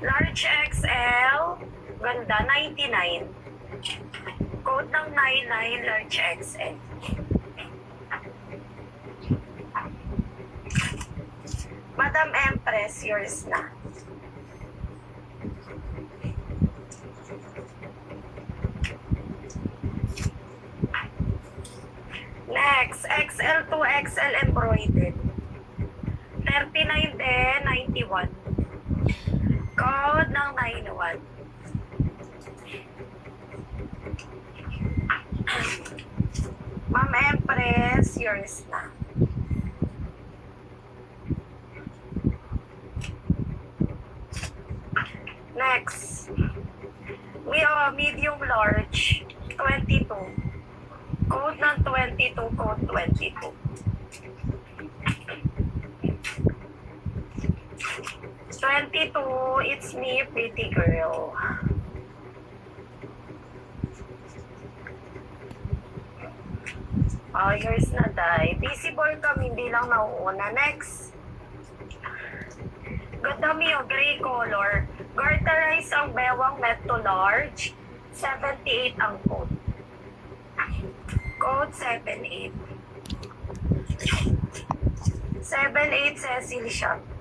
Large XL, ganda, 99. Code ng 99, large XL. Madam Empress, yours na. Next, XL to XL embroidered. 39 din, 91. Code ng 91. Ma'am Empress, yours na. Next, medium large, 22. Code ng 22, code 22. 22, it's me, pretty girl. Oh, yours na, Day. Visible kami, hindi lang nauuna. Next. Ganda mo gray color. Garterize ang bewang met to large. 78 ang code. Code 78. 78 Cecil shop.